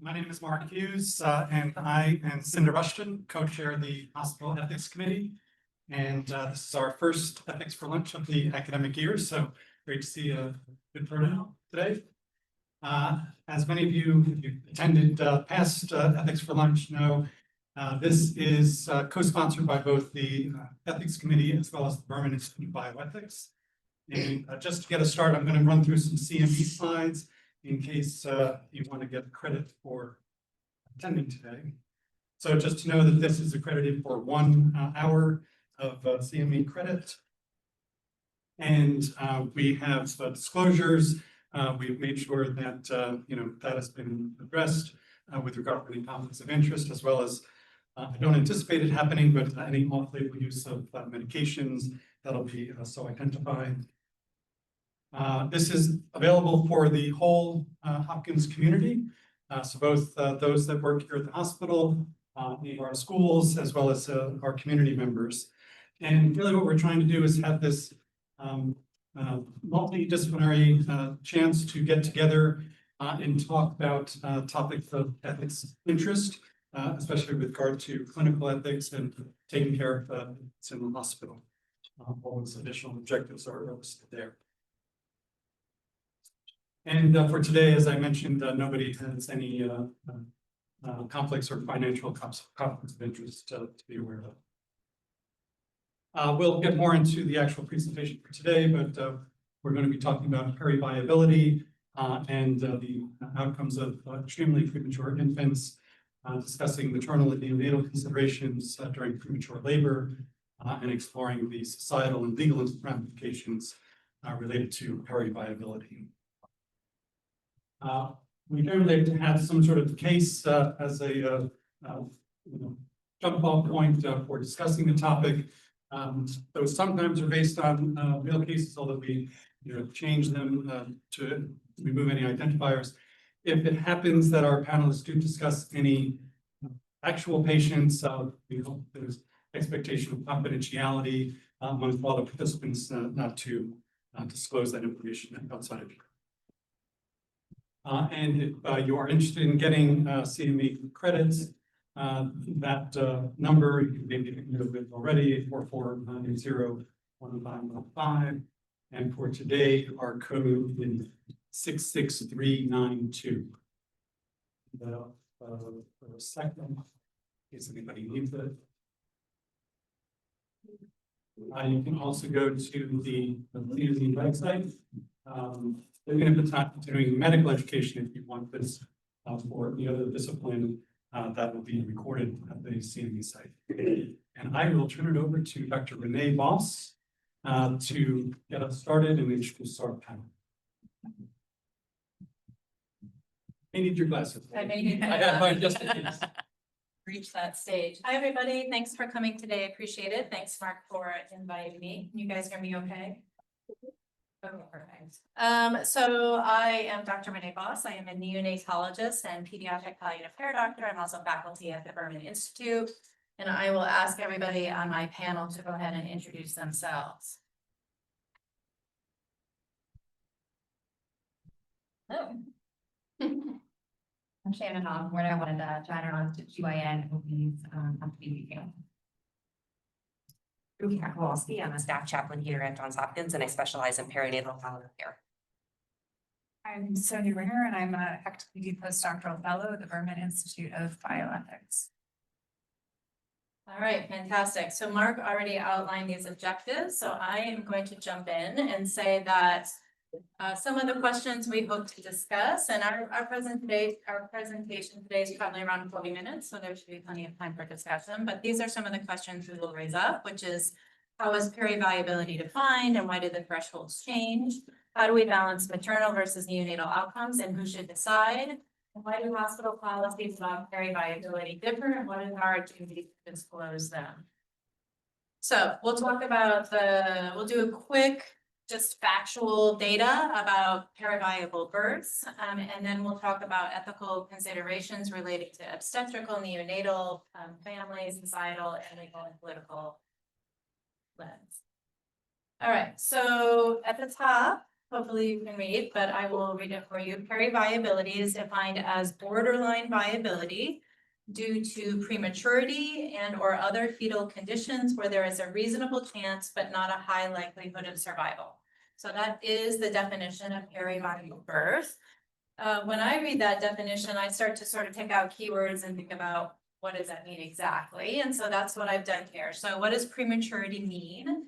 My name is Mark Hughes, and I and Cinda Rushton co-chair the Hospital Ethics Committee. And this is our first Ethics for Lunch of the academic year, so great to see a good turnout today. As many of you who attended past Ethics for Lunch know, this is co-sponsored by both the Ethics Committee as well as the Berman Institute of Bioethics. And just to get us started, I'm going to run through some CME slides in case you want to get credit for attending today. So just to know that this is accredited for 1 hour of CME credit. And we have disclosures. We've made sure that that has been addressed with regard to any conflicts of interest, as well as I don't anticipate it happening, but any off-label use of medications that'll be so identified. This is available for the whole Hopkins community. So both those that work here at the hospital, our schools, as well as our community members. And really what we're trying to do is have this multidisciplinary chance to get together and talk about topics of ethics interest, especially with regard to clinical ethics and taking care of it's in the hospital. All those additional objectives are listed there. And for today, as I mentioned, nobody has any conflicts or financial conflicts of interest to be aware of. We'll get more into the actual presentation for today, but we're going to be talking about periviability and the outcomes of extremely premature infants, discussing maternal and neonatal considerations during premature labor, and exploring the societal and legal ramifications related to periviability. We generally like to have some sort of case as a jump off point for discussing the topic. Those sometimes are based on real cases, although we change them to remove any identifiers. If it happens that our panelists do discuss any actual patients, we hope there's expectation of confidentiality amongst all the participants not to disclose that information outside of you. And if you are interested in getting CME credits, that number you can maybe know with already, 844-980-1515. And for today, our code is 66392. For a second, in case anybody needs it. You can also go to the CME website. Even if it's not doing medical education, if you want this for the other discipline, that will be recorded at the CME site. And I will turn it over to Dr. Renee Voss to get us started and introduce our panel. I need your glasses. I got mine just in case. Reach that stage. Hi, everybody. Thanks for coming today. Appreciate it. Thanks, Mark, for inviting me. You guys hear me okay? Okay, perfect. So I am Dr. Renee Voss. I am a neonatologist and pediatric palliative care doctor. I'm also faculty at the Berman Institute. And I will ask everybody on my panel to go ahead and introduce themselves. Hello. I'm Shannon Osborne. I wanted to chat around to GYN openings company weekend. Kowalski. I'm a staff chaplain here at Johns Hopkins, and I specialize in perinatal palliative care. I'm Sonia Ringer, and I'm a active duty postdoctoral fellow at the Berman Institute of Bioethics. All right, fantastic. So Mark already outlined these objectives. So I am going to jump in and say that some of the questions we hope to discuss, and our presentation today is probably around 40 minutes, so there should be plenty of time for discussion. But these are some of the questions we will raise up, which is how is periviability defined and why do the thresholds change? How do we balance maternal versus neonatal outcomes and who should decide? And why do hospital policies about periviability differ and what is our duty to disclose them? So we'll talk about we'll do a quick just factual data about periviable births, and then we'll talk about ethical considerations related to obstetrical, neonatal, family, societal, and legal and political lens. All right, so at the top, hopefully you can read, but I will read it for you. Periviability is defined as borderline viability due to prematurity and or other fetal conditions where there is a reasonable chance but not a high likelihood of survival. So that is the definition of periviable birth. When I read that definition, I start to sort of pick out keywords and think about what does that mean exactly? And so that's what I've done here. So what does prematurity mean?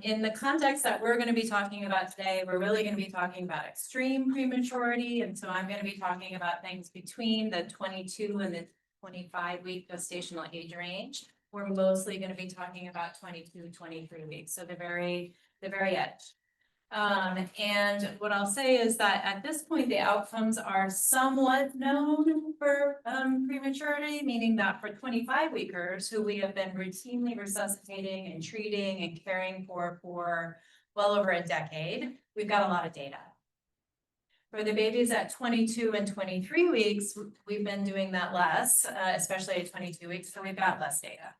In the context that we're going to be talking about today, we're really going to be talking about extreme prematurity. And so I'm going to be talking about things between the 22 and the 25-week gestational age range. We're mostly going to be talking about 22, 23 weeks. So the very edge. And what I'll say is that at this point, the outcomes are somewhat known for prematurity, meaning that for 25-weekers who we have been routinely resuscitating and treating and caring for well over a decade, we've got a lot of data. For the babies at 22 and 23 weeks, we've been doing that less, especially at 22 weeks, so we've got less data.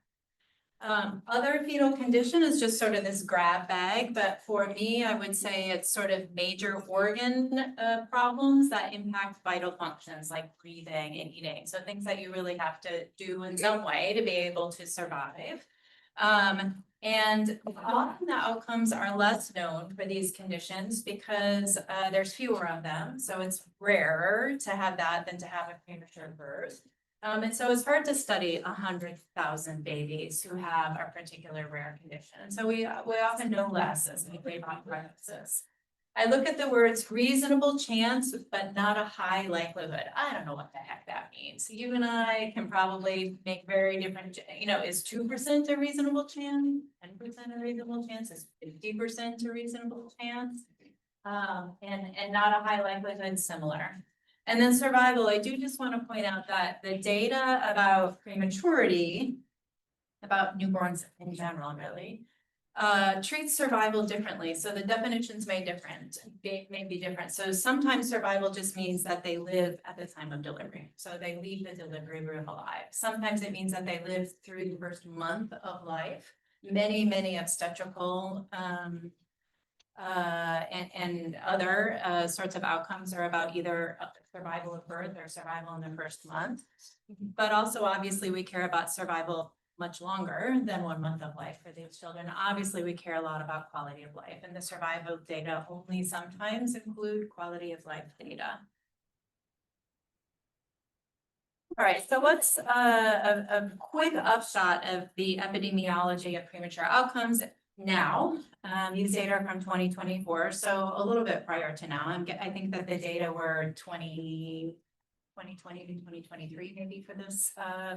Other fetal condition is just sort of this grab bag, but for me, I would say it's sort of major organ problems that impact vital functions like breathing and eating. So things that you really have to do in some way to be able to survive. And often the outcomes are less known for these conditions because there's fewer of them. So it's rarer to have that than to have a premature birth. And so it's hard to study 100,000 babies who have a particular rare condition. And so we often know less as we play on prognosis. I look at the words reasonable chance, but not a high likelihood. I don't know what the heck that means. You and I can probably make very different, is 2% a reasonable chance? 10% a reasonable chance? Is 50% a reasonable chance? And not a high likelihood similar. And then survival, I do just want to point out that the data about prematurity, about newborns in general, really, treats survival differently. So the definitions may be different. So sometimes survival just means that they live at the time of delivery. So they leave the delivery room alive. Sometimes it means that they live through the first month of life. Many obstetrical and other sorts of outcomes are about either survival of birth or survival in the first month. But also, obviously, we care about survival much longer than 1 month of life for these children. Obviously, we care a lot about quality of life, and the survival data only sometimes include quality of life data. All right, so what's a quick upshot of the epidemiology of premature outcomes now? These data are from 2024, so a little bit prior to now. I think that the data were 2020 to 2023 maybe for this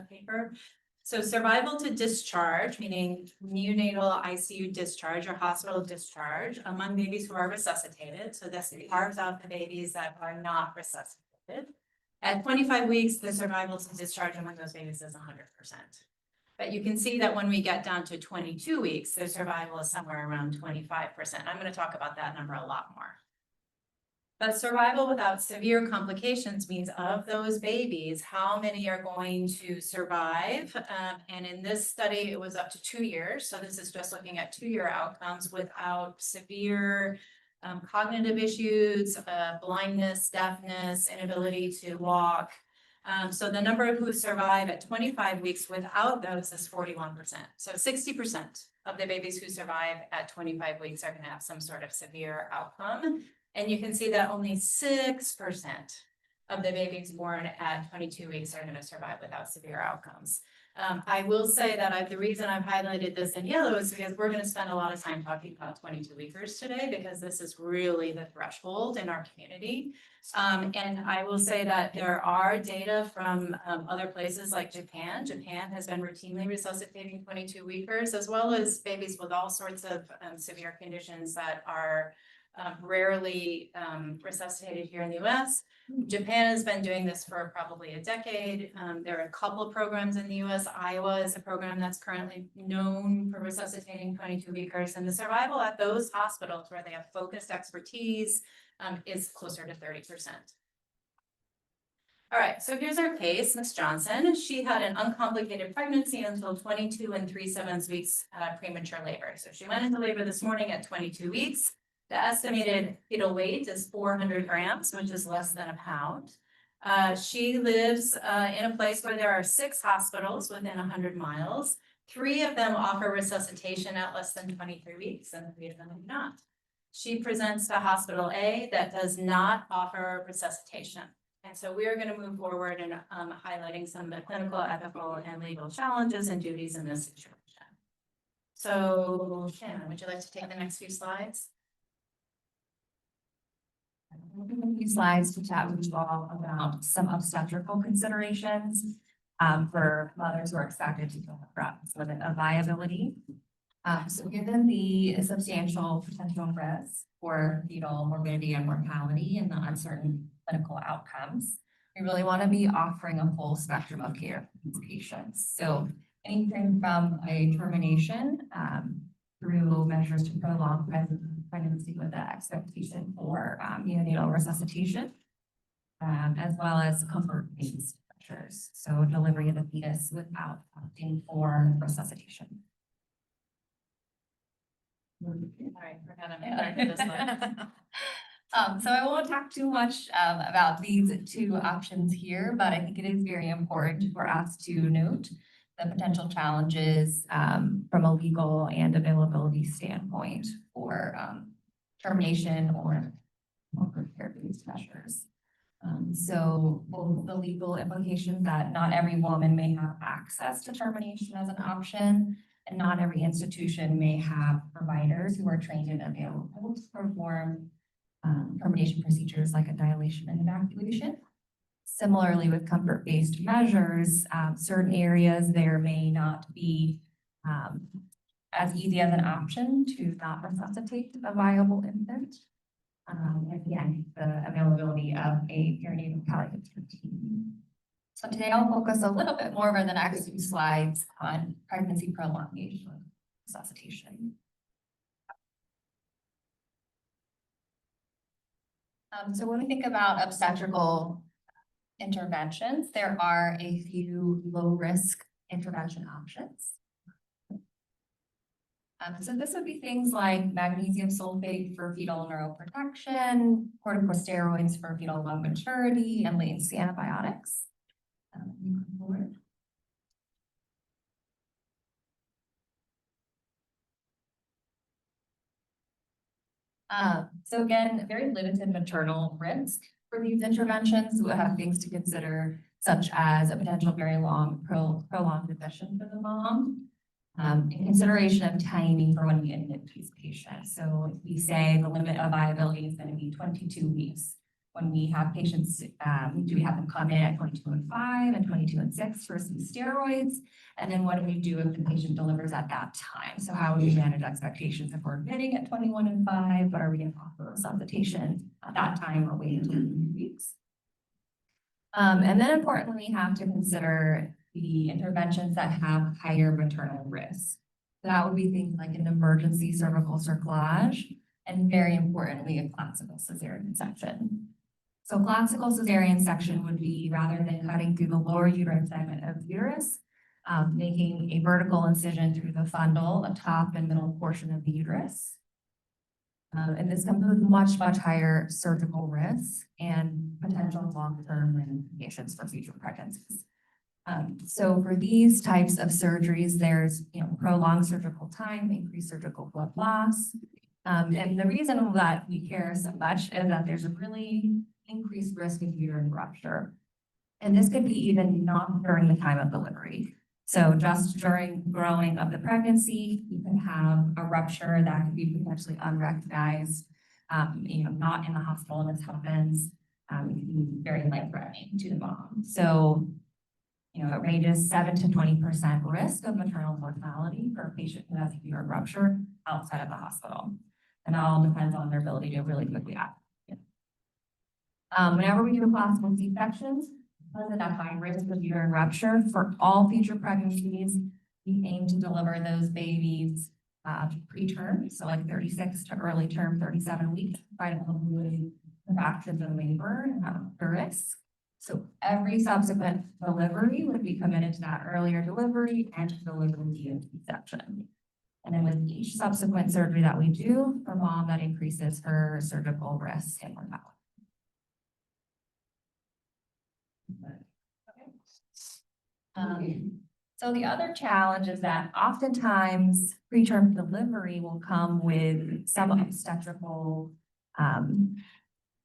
paper. So survival to discharge, meaning neonatal ICU discharge or hospital discharge among babies who are resuscitated. So this carves out the babies that are not resuscitated. At 25 weeks, the survival to discharge among those babies is 100%. But you can see that when we get down to 22 weeks, the survival is somewhere around 25%. I'm going to talk about that number a lot more. But survival without severe complications means of those babies, how many are going to survive? And in this study, it was up to 2 years. So this is just looking at 2-year outcomes without severe cognitive issues, blindness, deafness, inability to walk. So the number of who survive at 25 weeks without those is 41%. So 60% of the babies who survive at 25 weeks are going to have some sort of severe outcome. And you can see that only 6% of the babies born at 22 weeks are going to survive without severe outcomes. I will say that the reason I've highlighted this in yellow is because we're going to spend a lot of time talking about 22 weekers today, because this is really the threshold in our community. And I will say that there are data from other places like Japan. Japan has been routinely resuscitating 22 weekers, as well as babies with all sorts of severe conditions that are rarely resuscitated here in the US. Japan has been doing this for probably a decade. There are a couple of programs in the US. Iowa is a program that's currently known for resuscitating 22 weekers, and the survival at those hospitals where they have focused expertise is closer to 30%. All right, so here's our case, Miss Johnson. She had an uncomplicated pregnancy until 22 3/7 weeks premature labor. So she went into labor this morning at 22 weeks. The estimated fetal weight is 400 grams, which is less than a pound. She lives in a place where there are 6 hospitals within 100 miles. 3 of them offer resuscitation at less than 23 weeks, and 3 of them do not. She presents to Hospital A that does not offer resuscitation. And so we are going to move forward in highlighting some of the clinical, ethical, and legal challenges and duties in this situation. So, Shannon, would you like to take the next few slides? A few slides to chat with you all about some obstetrical considerations for mothers who are expected to give birth with a viability. So given the substantial potential risk for fetal morbidity and mortality and the uncertain clinical outcomes, we really want to be offering a full spectrum of care for these patients. So anything from a termination through measures to prolong pregnancy with the expectation for neonatal resuscitation, as well as comfort-based measures. So delivery of the fetus without opting for resuscitation. All right, forgot I'm this one. So I won't talk too much about these 2 options here, but I think it is very important for us to note the potential challenges from a legal and availability standpoint for termination or care-based measures. So both the legal implications that not every woman may have access to termination as an option, and not every institution may have providers who are trained and available to perform termination procedures like a dilation and evacuation. Similarly, with comfort-based measures, certain areas there may not be as easy as an option to not resuscitate a viable infant. Again, the availability of a perinatal palliative team. So today I'll focus a little bit more over the next few slides on pregnancy prolongation and resuscitation. So when we think about obstetrical interventions, there are a few low-risk intervention options. So this would be things like magnesium sulfate for fetal neuroprotection, corticosteroids for fetal low maturity, and latency antibiotics. Forward. So again, very limited maternal risk for these interventions. We'll have things to consider, such as a potential very long prolonged depression for the mom. In consideration of timing for when we admit these patients. So if we say the limit of viability is going to be 22 weeks. When we have patients, do we have them come in at 22 and 5 and 22 and 6 for some steroids? And then what do we do if the patient delivers at that time? So how would we manage expectations if we're admitting at 21 and 5, but are we going to offer resuscitation at that time or wait until 3 weeks? And then importantly, we have to consider the interventions that have higher maternal risk. That would be things like an emergency cervical cerclage, and very importantly, a classical cesarean section. So classical cesarean section would be, rather than cutting through the lower uterine segment of uterus, making a vertical incision through the fundal, a top and middle portion of the uterus. And this comes with much higher surgical risk and potential long-term ramifications for future pregnancies. So for these types of surgeries, there's prolonged surgical time, increased surgical blood loss. And the reason that we care so much is that there's a really increased risk of uterine rupture. And this could be even not during the time of delivery. So just during growing of the pregnancy, you can have a rupture that could be potentially unrecognized, not in the hospital, and this happens. It can be very life-threatening to the mom. So it ranges 7 to 20% risk of maternal mortality for a patient who has a uterine rupture outside of the hospital. And it all depends on their ability to really quickly act. Whenever we do classical C-sections, because of that high risk of uterine rupture, for all future pregnancies, we aim to deliver those babies preterm, so like 36 to early term, 37 weeks, by avoiding the factors of labor and the risk. So every subsequent delivery would be committed to that earlier delivery and to delivery via C-section. And then with each subsequent surgery that we do for mom, that increases her surgical risk and mortality. So the other challenge is that oftentimes preterm delivery will come with some obstetrical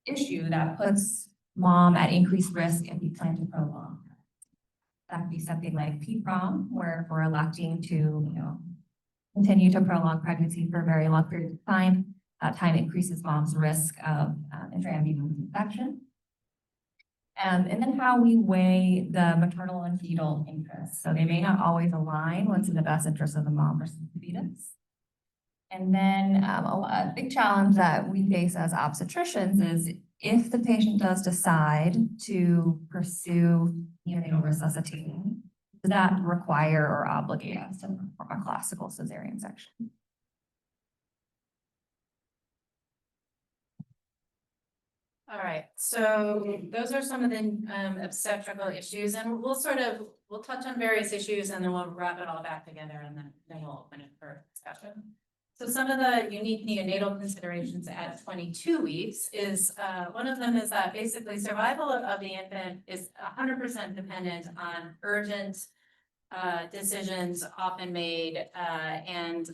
issue that puts mom at increased risk if we plan to prolong. That could be something like PPROM, where if we're electing to, continue to prolong pregnancy for a very long period of time, that time increases mom's risk of intra-ambulance infection. And then how we weigh the maternal and fetal interests. So they may not always align what's in the best interest of the mom versus the fetus. And then a big challenge that we face as obstetricians is if the patient does decide to pursue neonatal resuscitating, does that require or obligate us to perform a classical cesarean section? All right, so those are some of the obstetrical issues, and we'll touch on various issues and then we'll wrap it all back together and then we'll open it for discussion. So some of the unique neonatal considerations at 22 weeks is, one of them is that basically survival of the infant is 100% dependent on urgent decisions often made, and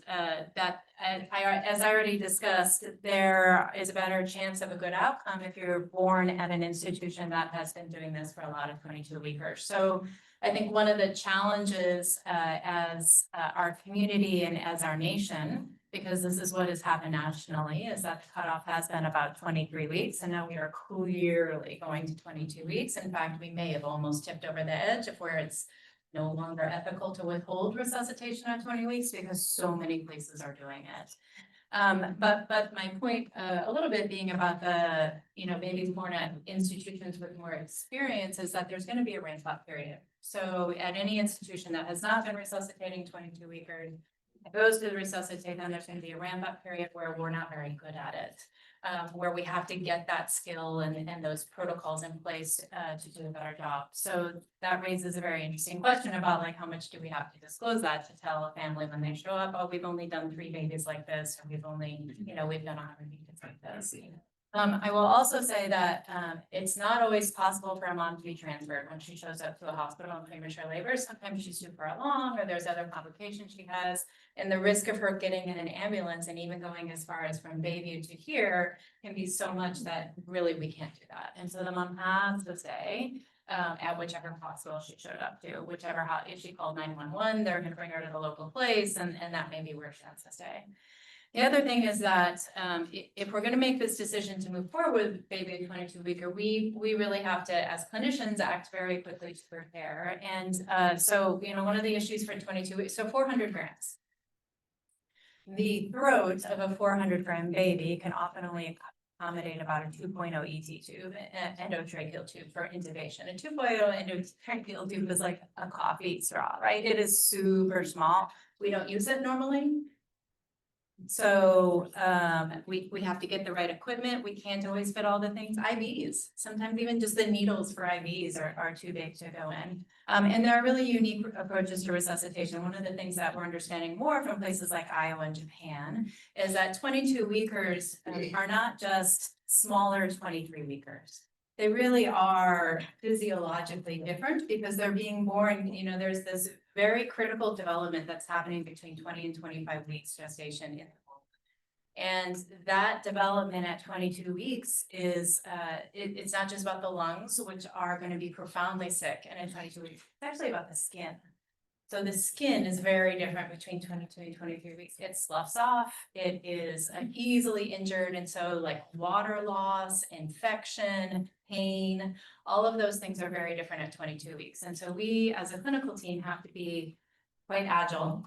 that, as I already discussed, there is a better chance of a good outcome if you're born at an institution that has been doing this for a lot of 22-weekers. So I think one of the challenges as our community and as our nation, because this is what has happened nationally, is that the cutoff has been about 23 weeks, and now we are clearly going to 22 weeks. In fact, we may have almost tipped over the edge of where it's no longer ethical to withhold resuscitation at 20 weeks because so many places are doing it. But my point a little bit being about the, babies born at institutions with more experience is that there's going to be a ramp up period. So at any institution that has not been resuscitating 22-weekers, goes to resuscitate, then there's going to be a ramp up period where we're not very good at it. Where we have to get that skill and those protocols in place to do a better job. So that raises a very interesting question about like how much do we have to disclose that to tell a family when they show up, oh, we've only done 3 babies like this, or we've only, we've done 100 babies like this. I will also say that it's not always possible for a mom to be transferred when she shows up to a hospital in premature labor. Sometimes she's too far along or there's other complications she has. And the risk of her getting in an ambulance and even going as far as from baby to here can be so much that really we can't do that. And so the mom has to stay at whichever hospital she showed up to, whichever, if she called 911, they're gonna bring her to the local place and that may be where she has to stay. The other thing is that if we're going to make this decision to move forward with baby 22-weeker, we really have to, as clinicians, act very quickly to prepare. And so, one of the issues for 22 weeks, so 400 grams. The throat of a 400-gram baby can often only accommodate about a 2.0 ET tube, endotracheal tube for intubation. A 2.0 endotracheal tube is like a coffee straw, right? It is super small. We don't use it normally. So we have to get the right equipment. We can't always fit all the things. IVs, sometimes even just the needles for IVs are too big to go in. And there are really unique approaches to resuscitation. One of the things that we're understanding more from places like Iowa and Japan is that 22-weekers are not just smaller 23-weekers. They really are physiologically different because they're being born, there's this very critical development that's happening between 20 and 25 weeks gestation in the womb. And that development at 22 weeks is, it's not just about the lungs, which are going to be profoundly sick. And at 22 weeks, it's actually about the skin. So the skin is very different between 22 and 23 weeks. It sloughs off, it is easily injured. And so like water loss, infection, pain, all of those things are very different at 22 weeks. And so we as a clinical team have to be quite agile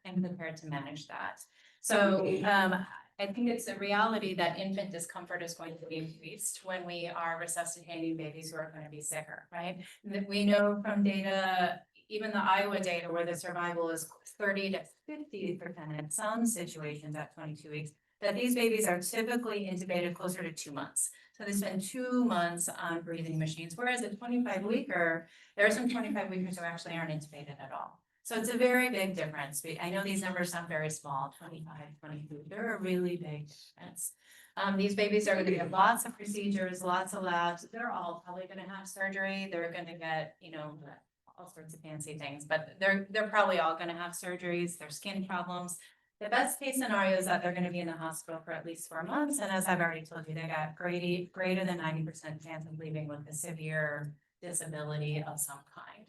and prepared to manage that. So I think it's a reality that infant discomfort is going to be increased when we are resuscitating babies who are going to be sicker, right? We know from data, even the Iowa data, where the survival is 30 to 50% in some situations at 22 weeks, that these babies are typically intubated closer to 2 months. So they spend 2 months on breathing machines, whereas a 25-weeker, there are some 25-weekers who actually aren't intubated at all. So it's a very big difference. I know these numbers sound very small, 25, 22, they're a really big difference. These babies are gonna get lots of procedures, lots of labs, they're all probably gonna have surgery, they're gonna get, all sorts of fancy things, but they're probably all gonna have surgeries, their skin problems. The best case scenario is that they're gonna be in the hospital for at least 4 months, and as I've already told you, they got greater than 90% chance of leaving with a severe disability of some kind.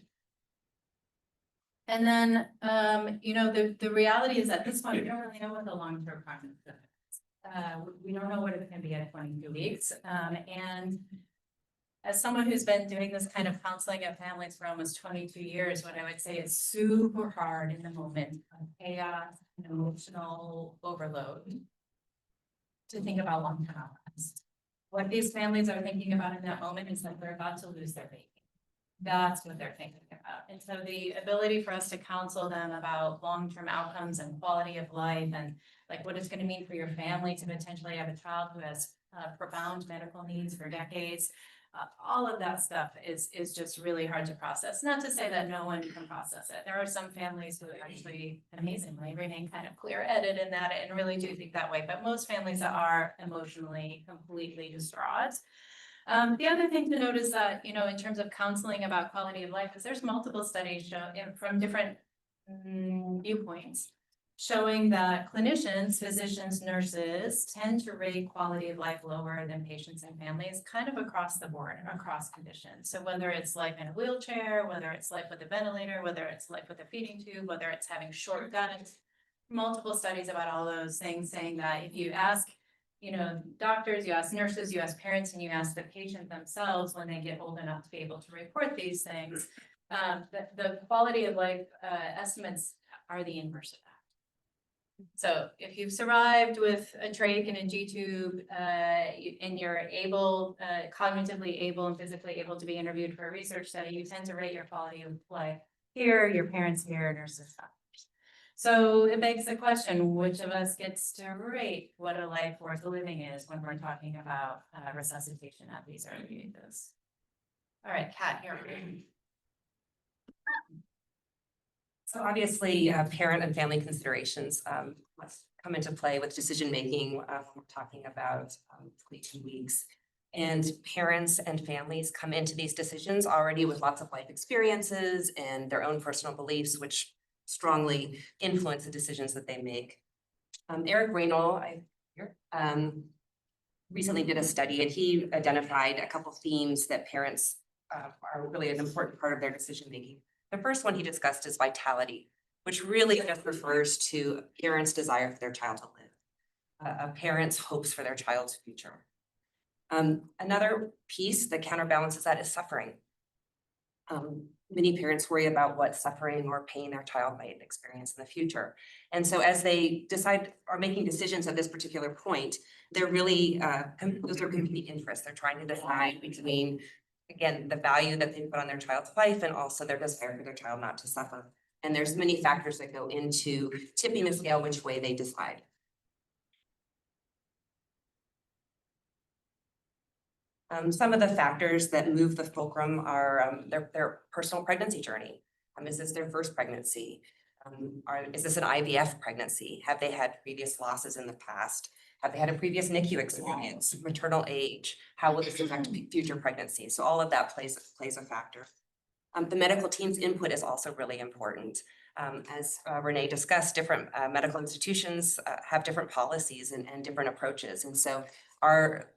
And then, the reality is at this point, we don't really know what the long-term prognosis is. We don't know what it's gonna be at 22 weeks, and as someone who's been doing this kind of counseling of families for almost 22 years, what I would say is super hard in the moment of chaos and emotional overload to think about long-term outcomes. What these families are thinking about in that moment is that they're about to lose their baby. That's what they're thinking about. And so the ability for us to counsel them about long-term outcomes and quality of life and like what it's going to mean for your family to potentially have a child who has profound medical needs for decades. All of that stuff is just really hard to process. Not to say that no one can process it. There are some families who actually amazingly remain kind of clear-headed in that and really do think that way. But most families are emotionally completely distraught. The other thing to note is that, in terms of counseling about quality of life, is there's multiple studies from different viewpoints showing that clinicians, physicians, nurses tend to rate quality of life lower than patients and families kind of across the board, across conditions. So whether it's life in a wheelchair, whether it's life with a ventilator, whether it's life with a feeding tube, whether it's having short guts, multiple studies about all those things saying that if you ask doctors, you ask nurses, you ask parents, and you ask the patient themselves when they get old enough to be able to report these things, the quality of life estimates are the inverse of that. So if you've survived with a trach and a G-tube, and you're able, cognitively able and physically able to be interviewed for a research study, you tend to rate your quality of life here, your parents here, nurses, doctors. So it begs the question, which of us gets to rate what a life worth living is when we're talking about resuscitation at these early ages? All right, Kat, here we go. So obviously, parent and family considerations must come into play with decision making when we're talking about 22 weeks. And parents and families come into these decisions already with lots of life experiences and their own personal beliefs, which strongly influence the decisions that they make. Eric Raynol recently did a study, and he identified a couple themes that parents are really an important part of their decision making. The first one he discussed is vitality, which really just refers to a parent's desire for their child to live, a parent's hopes for their child's future. Another piece that counterbalances that is suffering. Many parents worry about what suffering or pain their child might experience in the future. And so as they are making decisions at this particular point, they're really, those are competing interests. They're trying to decide between, again, the value that they put on their child's life and also their desire for their child not to suffer. And there's many factors that go into tipping the scale which way they decide. Some of the factors that move the fulcrum are their personal pregnancy journey. Is this their first pregnancy? Is this an IVF pregnancy? Have they had previous losses in the past? Have they had a previous NICU experience, maternal age? How will this affect future pregnancies? So all of that plays a factor. The medical team's input is also really important. As Renee discussed, different medical institutions have different policies and different approaches. And so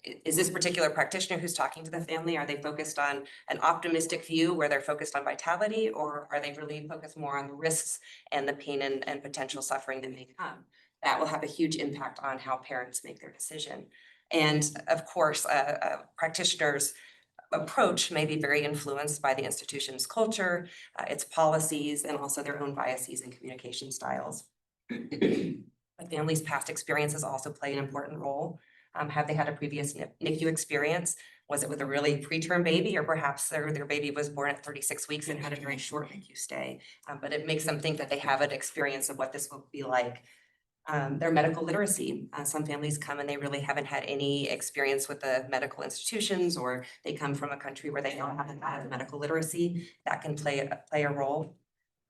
is this particular practitioner who's talking to the family, are they focused on an optimistic view where they're focused on vitality, or are they really focused more on the risks and the pain and potential suffering that may come? That will have a huge impact on how parents make their decision. And of course, a practitioner's approach may be very influenced by the institution's culture, its policies, and also their own biases and communication styles. A family's past experiences also play an important role. Have they had a previous NICU experience? Was it with a really preterm baby, or perhaps their baby was born at 36 weeks and had a very short NICU stay? But it makes them think that they have an experience of what this will be like. Their medical literacy. Some families come and they really haven't had any experience with the medical institutions, or they come from a country where they don't have medical literacy. That can play a role.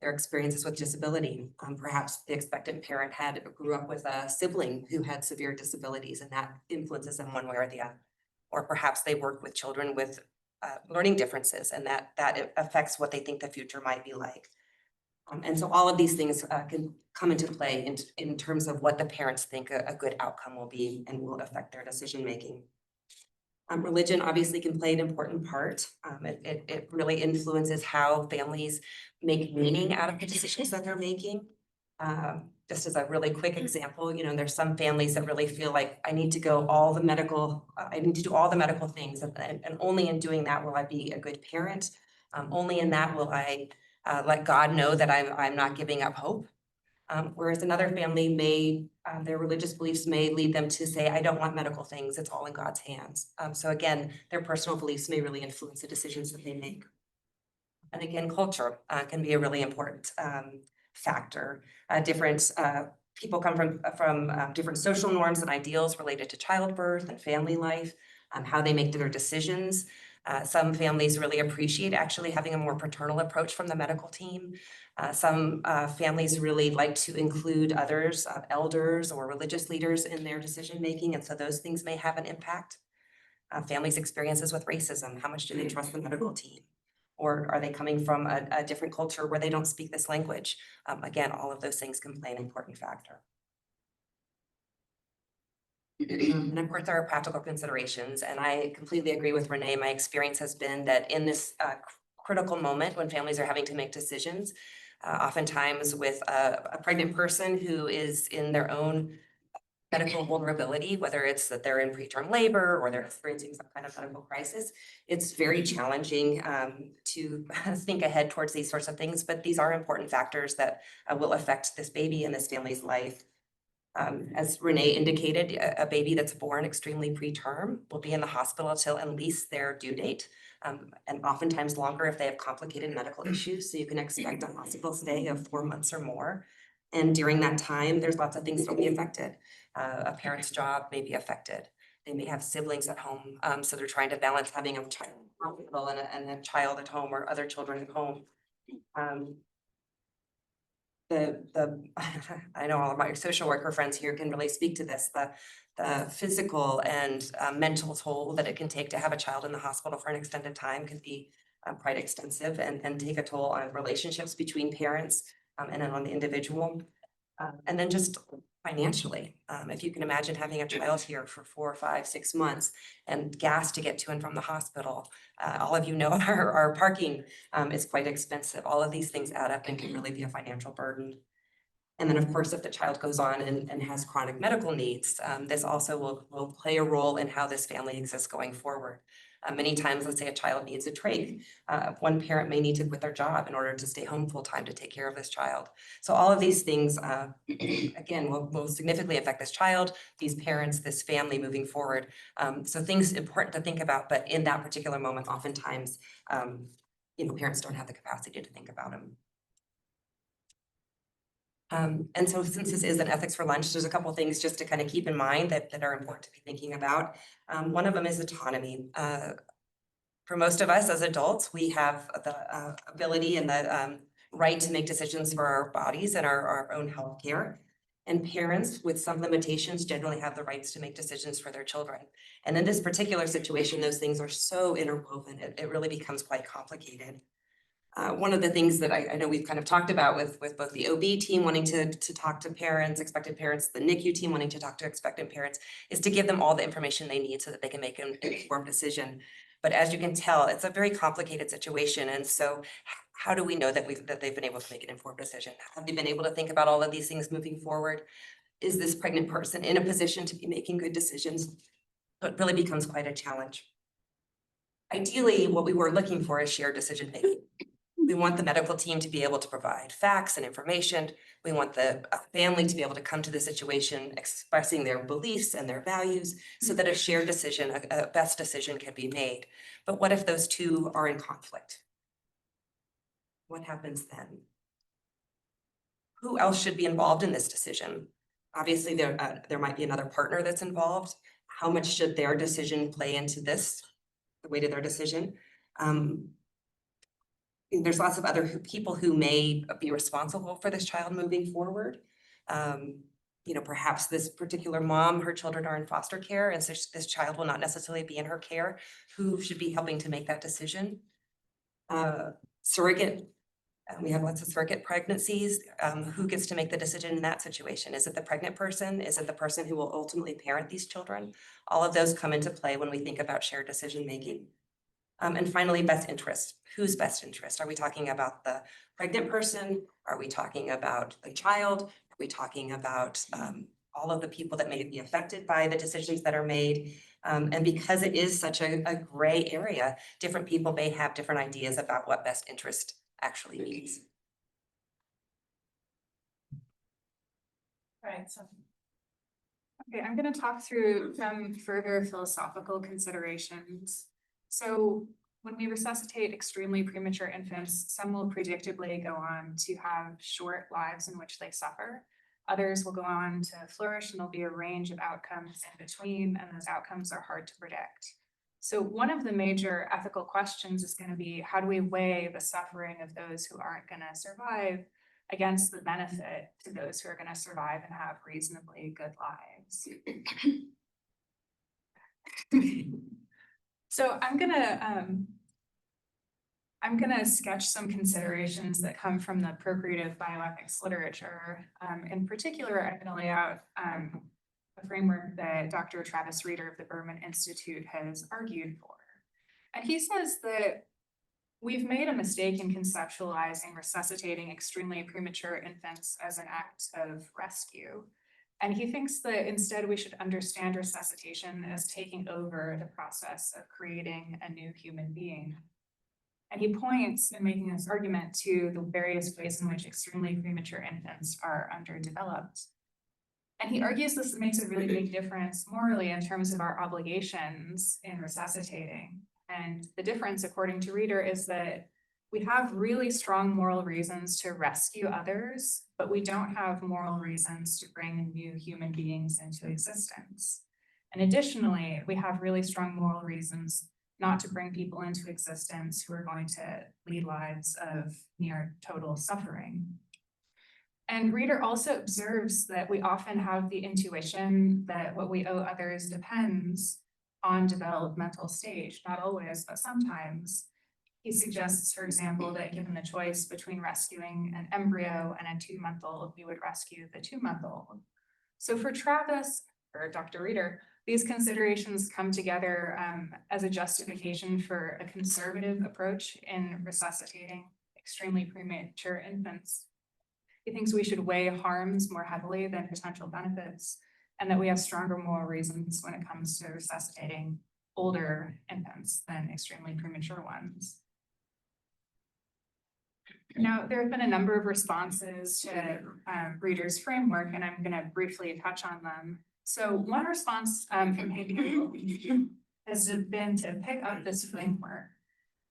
their experiences with disability. Perhaps the expectant parent grew up with a sibling who had severe disabilities, and that influences them one way or the other. Or perhaps they work with children with learning differences, and that affects what they think the future might be like. And so all of these things can come into play in terms of what the parents think a good outcome will be and will affect their decision making. Religion obviously can play an important part. It really influences how families make meaning out of the decisions that they're making. Just as a really quick example, there's some families that really feel like I need to do all the medical things, and only in doing that will I be a good parent. Only in that will I let God know that I'm not giving up hope. Whereas another family their religious beliefs may lead them to say, I don't want medical things, it's all in God's hands. So again, their personal beliefs may really influence the decisions that they make. And again, culture can be a really important factor. Different people come from different social norms and ideals related to childbirth and family life, how they make their decisions. Some families really appreciate actually having a more paternal approach from the medical team. Some families really like to include others, elders or religious leaders in their decision making, and so those things may have an impact. Families' experiences with racism, how much do they trust the medical team? Or are they coming from a different culture where they don't speak this language? Again, all of those things can play an important factor. And of course, there are practical considerations, and I completely agree with Renee. My experience has been that in this critical moment when families are having to make decisions, oftentimes with a pregnant person who is in their own medical vulnerability, whether it's that they're in preterm labor or they're experiencing some kind of medical crisis, it's very challenging to think ahead towards these sorts of things, but these are important factors that will affect this baby and this family's life. As Renee indicated, a baby that's born extremely preterm will be in the hospital till at least their due date, and oftentimes longer if they have complicated medical issues. So you can expect a hospital stay of 4 months or more. And during that time, there's lots of things that will be affected. A parent's job may be affected. They may have siblings at home, so they're trying to balance having a child in the hospital and a child at home or other children at home. I know all of my social worker friends here can really speak to this, the physical and mental toll that it can take to have a child in the hospital for an extended time can be quite extensive and take a toll on relationships between parents and then on the individual. And then just financially, if you can imagine having a child here for 4, 5, 6 months and gas to get to and from the hospital. All of you know our parking is quite expensive. All of these things add up and can really be a financial burden. And then of course, if the child goes on and has chronic medical needs, this also will play a role in how this family exists going forward. Many times, let's say a child needs a trach. One parent may need to quit their job in order to stay home full time to take care of this child. So all of these things, again, will significantly affect this child, these parents, this family moving forward. So things important to think about, but in that particular moment, oftentimes, parents don't have the capacity to think about them. And so since this is an ethics for lunch, there's a couple of things just to kind of keep in mind that are important to be thinking about. One of them is autonomy. For most of us as adults, we have the ability and the right to make decisions for our bodies and our own health care. And parents with some limitations generally have the rights to make decisions for their children. And in this particular situation, those things are so interwoven, it really becomes quite complicated. One of the things that I know we've kind of talked about with both the OB team wanting to talk to parents, expectant parents, the NICU team wanting to talk to expectant parents, is to give them all the information they need so that they can make an informed decision. But as you can tell, it's a very complicated situation. And so how do we know that they've been able to make an informed decision? Have they been able to think about all of these things moving forward? Is this pregnant person in a position to be making good decisions? So it really becomes quite a challenge. Ideally, what we were looking for is shared decision making. We want the medical team to be able to provide facts and information. We want the family to be able to come to the situation expressing their beliefs and their values so that a shared decision, a best decision can be made. But what if those two are in conflict? What happens then? Who else should be involved in this decision? Obviously, there might be another partner that's involved. How much should their decision play into this, the weight of their decision? there's lots of other people who may be responsible for this child moving forward. You know, perhaps this particular mom, her children are in foster care, and so this child will not necessarily be in her care. Who should be helping to make that decision? Surrogate, we have lots of surrogate pregnancies. Who gets to make the decision in that situation? Is it the pregnant person? Is it the person who will ultimately parent these children? All of those come into play when we think about shared decision making. And finally, best interest. Whose best interest? Are we talking about the pregnant person? Are we talking about the child? Are we talking about all of the people that may be affected by the decisions that are made? And because it is such a gray area, different people may have different ideas about what best interest actually means. Right, so Okay, I'm going to talk through some further philosophical considerations. So when we resuscitate extremely premature infants, some will predictably go on to have short lives in which they suffer. Others will go on to flourish, and there'll be a range of outcomes in between, and those outcomes are hard to predict. So one of the major ethical questions is going to be, how do we weigh the suffering of those who aren't going to survive against the benefit to those who are going to survive and have reasonably good lives? So I'm gonna sketch some considerations that come from the procreative bioethics literature. In particular, I'm gonna lay out a framework that Dr. Travis Reeder of the Berman Institute has argued for. And he says that we've made a mistake in conceptualizing resuscitating extremely premature infants as an act of rescue. And he thinks that instead we should understand resuscitation as taking over the process of creating a new human being. And he points in making this argument to the various ways in which extremely premature infants are underdeveloped. And he argues this makes a really big difference morally in terms of our obligations in resuscitating. And the difference, according to Reeder, is that we have really strong moral reasons to rescue others, but we don't have moral reasons to bring new human beings into existence. And additionally, we have really strong moral reasons not to bring people into existence who are going to lead lives of near total suffering. And Reeder also observes that we often have the intuition that what we owe others depends on developmental stage, not always, but sometimes. He suggests, for example, that given the choice between rescuing an embryo and a 2-month-old, we would rescue the 2-month-old. So for Travis, or Dr. Reeder, these considerations come together as a justification for a conservative approach in resuscitating extremely premature infants. He thinks we should weigh harms more heavily than potential benefits, and that we have stronger moral reasons when it comes to resuscitating older infants than extremely premature ones. Now, there have been a number of responses to Reeder's framework, and I'm going to briefly touch on them. So one response from Periviability has been to pick up this framework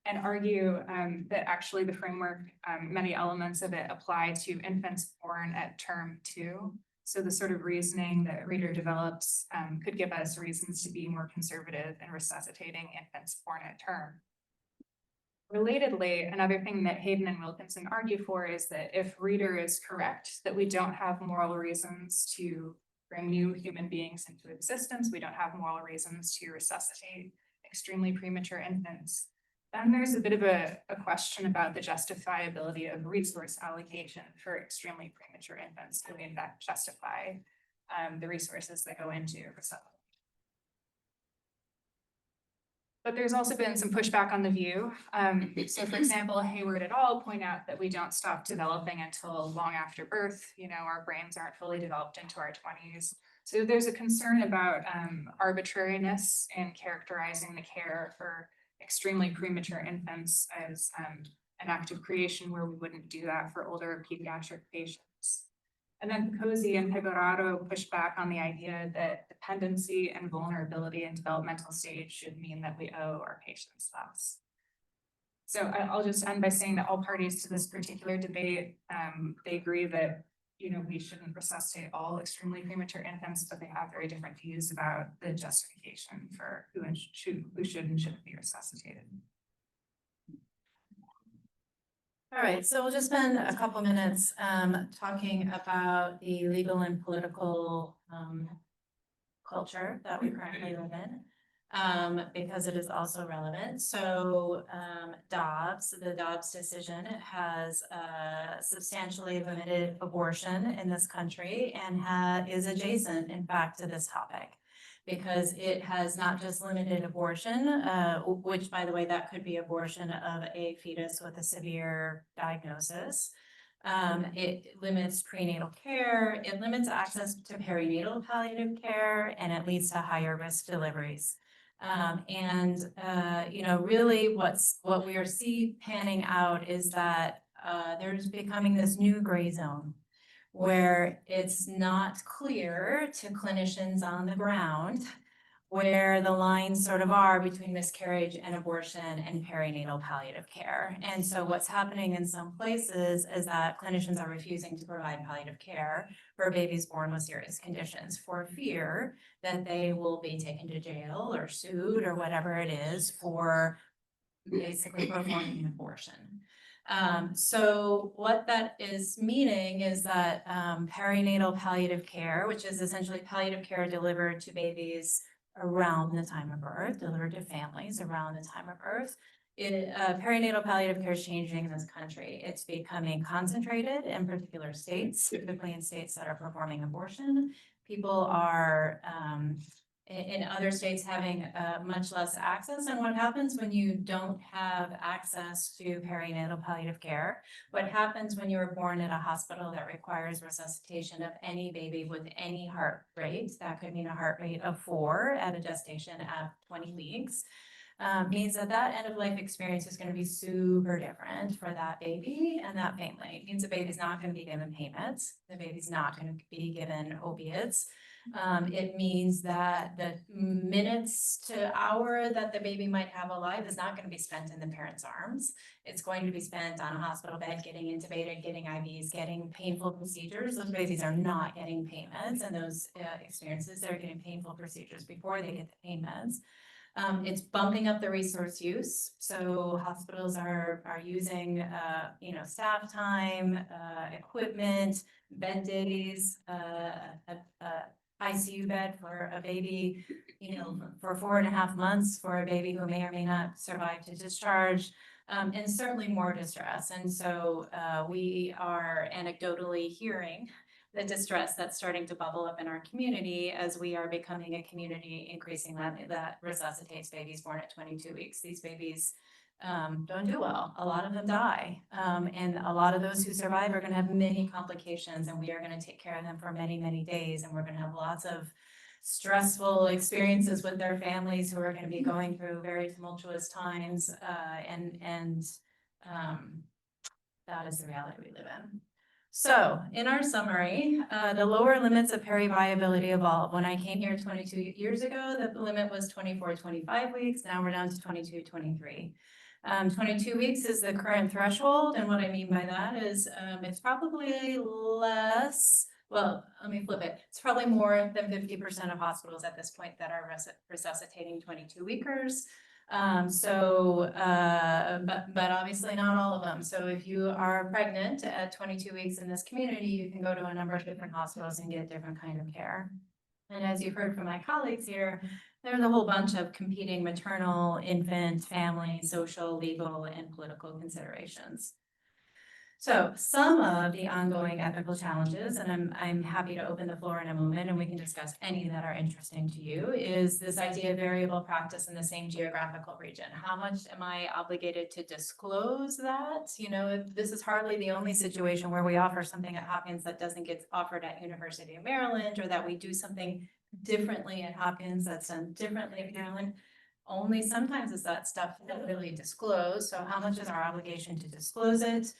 and argue that actually the framework, many elements of it apply to infants born at term 2. So the sort of reasoning that Reeder develops could give us reasons to be more conservative in resuscitating infants born at term. Relatedly, another thing that Hayden and Wilkinson argue for is that if Reeder is correct, that we don't have moral reasons to bring new human beings into existence, we don't have moral reasons to resuscitate extremely premature infants, then there's a bit of a question about the justifiability of resource allocation for extremely premature infants. Do we in fact justify the resources that go into resuscitation? But there's also been some pushback on the view. So for example, Hayward et al. Point out that we don't stop developing until long after birth. You know, our brains aren't fully developed into our 20s. So there's a concern about arbitrariness in characterizing the care for extremely premature infants as an act of creation where we wouldn't do that for older pediatric patients. And then Cozy and Higurado push back on the idea that dependency and vulnerability in developmental stage should mean that we owe our patients less. So I'll just end by saying that all parties to this particular debate, they agree that, you know, we shouldn't resuscitate all extremely premature infants, but they have very different views about the justification for who should and shouldn't be resuscitated. All right, so we'll just spend a couple minutes talking about the legal and political culture that we currently live in, because it is also relevant. So the Dobbs decision has substantially limited abortion in this country and is adjacent, in fact, to this topic. Because it has not just limited abortion, which, by the way, that could be abortion of a fetus with a severe diagnosis. It limits prenatal care, it limits access to perinatal palliative care, and it leads to higher risk deliveries. Really what we are panning out is that there's becoming this new gray zone where it's not clear to clinicians on the ground where the lines sort of are between miscarriage and abortion and perinatal palliative care. And so what's happening in some places is that clinicians are refusing to provide palliative care for babies born with serious conditions for fear that they will be taken to jail or sued or whatever it is for basically performing an abortion. So what that is meaning is that perinatal palliative care, which is essentially palliative care delivered to babies around the time of birth, delivered to families around the time of birth. Perinatal palliative care is changing in this country. It's becoming concentrated in particular states, typically in states that are performing abortion. People are in other states having much less access. And what happens when you don't have access to perinatal palliative care? What happens when you are born at a hospital that requires resuscitation of any baby with any heart rate? That could mean a heart rate of 4 at a gestation at 20 weeks. Means that end of life experience is going to be super different for that baby and that family. It means the baby's not going to be given payments. The baby's not going to be given opiates. It means that the minutes to hour that the baby might have alive is not going to be spent in the parent's arms. It's going to be spent on a hospital bed, getting intubated, getting IVs, getting painful procedures. Those babies are not getting payments, and those experiences, they're getting painful procedures before they get the payments. It's bumping up the resource use. So hospitals are using, staff time, equipment, bed days, ICU bed for a baby, for 4.5 months for a baby who may or may not survive to discharge, and certainly more distress. And so we are anecdotally hearing the distress that's starting to bubble up in our community as we are becoming a community increasingly that resuscitates babies born at 22 weeks. These babies don't do well. A lot of them die. And a lot of those who survive are going to have many complications, and we are going to take care of them for many, many days. And we're going to have lots of stressful experiences with their families who are going to be going through very tumultuous times. That is the reality we live in. So in our summary, the lower limits of periviability evolve. When I came here 22 years ago, the limit was 24-25 weeks. Now we're down to 22-23. 22 weeks is the current threshold. And what I mean by that is it's probably less, well, let me flip it. It's probably more than 50% of hospitals at this point that are resuscitating 22-weekers. But obviously not all of them. So if you are pregnant at 22 weeks in this community, you can go to a number of different hospitals and get different kind of care. And as you've heard from my colleagues here, there's a whole bunch of competing maternal, infant, family, social, legal, and political considerations. So some of the ongoing ethical challenges, and I'm happy to open the floor in a moment and we can discuss any that are interesting to you, is this idea of variable practice in the same geographical region. How much am I obligated to disclose that? This is hardly the only situation where we offer something at Hopkins that doesn't get offered at University of Maryland, or that we do something differently at Hopkins that's done differently at Maryland. Only sometimes is that stuff not really disclosed. So how much is our obligation to disclose it?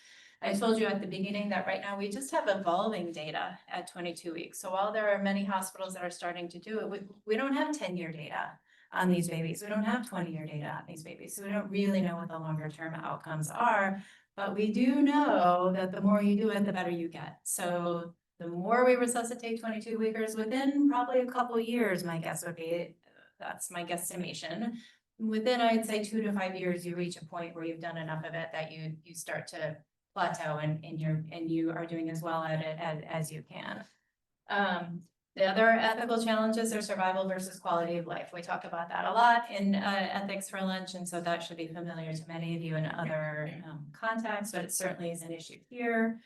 I told you at the beginning that right now we just have evolving data at 22 weeks. So while there are many hospitals that are starting to do it, we don't have 10-year data on these babies. We don't have 20-year data on these babies. So we don't really know what the longer term outcomes are, but we do know that the more you do it, the better you get. So the more we resuscitate 22-weekers within probably a couple of years, my guess would be, that's my guesstimation. Within, I'd say 2 to 5 years, you reach a point where you've done enough of it that you start to plateau and you are doing as well at it as you can. The other ethical challenges are survival versus quality of life. We talk about that a lot in ethics for lunch, and so that should be familiar to many of you in other contexts, but it certainly is an issue here.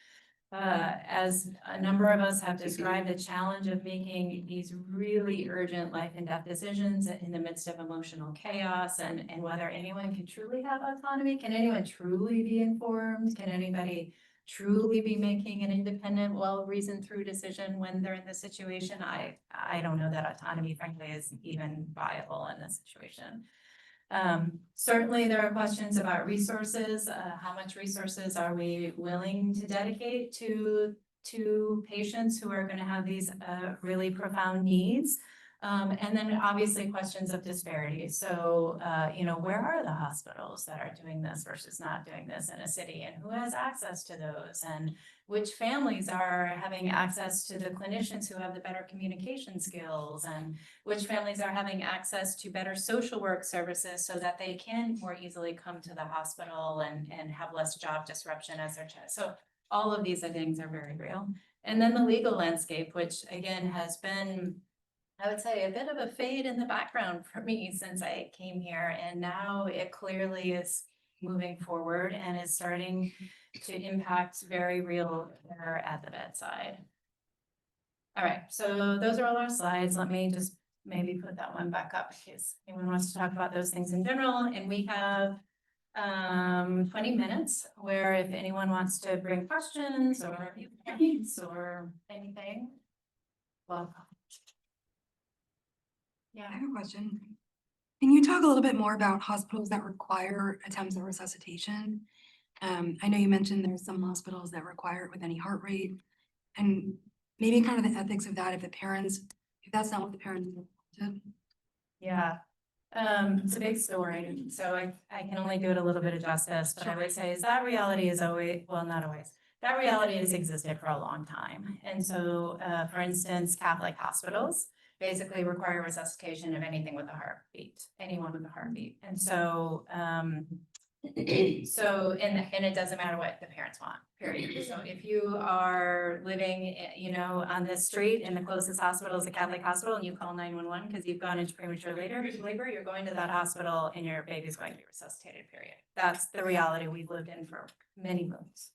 As a number of us have described, the challenge of making these really urgent life and death decisions in the midst of emotional chaos, and whether anyone can truly have autonomy. Can anyone truly be informed? Can anybody truly be making an independent, well-reasoned through decision when they're in this situation? I don't know that autonomy, frankly, is even viable in this situation. Certainly there are questions about resources. How much resources are we willing to dedicate to patients who are going to have these really profound needs? And then obviously questions of disparity. So, where are the hospitals that are doing this versus not doing this in a city, and who has access to those, and which families are having access to the clinicians who have the better communication skills, and which families are having access to better social work services so that they can more easily come to the hospital and have less job disruption as their child. So all of these things are very real. And then the legal landscape, which again has been, I would say, a bit of a fade in the background for me since I came here, and now it clearly is moving forward and is starting to impact very real care at the bedside. All right, so those are all our slides. Let me just maybe put that one back up in case anyone wants to talk about those things in general. And we have 20 minutes where if anyone wants to bring questions or viewpoints or anything, welcome. I have a question. Can you talk a little bit more about hospitals that require attempts at resuscitation? I know you mentioned there's some hospitals that require it with any heart rate, and maybe kind of the ethics of that if that's not what the parents wanted. Yeah, it's a big story, so I can only do it a little bit of justice, but I would say is that reality is always, well, not always. That reality has existed for a long time. And so, for instance, Catholic hospitals basically require resuscitation of anything with a heartbeat, anyone with a heartbeat. And so, and it doesn't matter what the parents want, period. So if you are living, on this street and the closest hospital is a Catholic hospital and you call 911 because you've gone into premature labor, you're going to that hospital and your baby's going to be resuscitated, period. That's the reality we've lived in for many moons.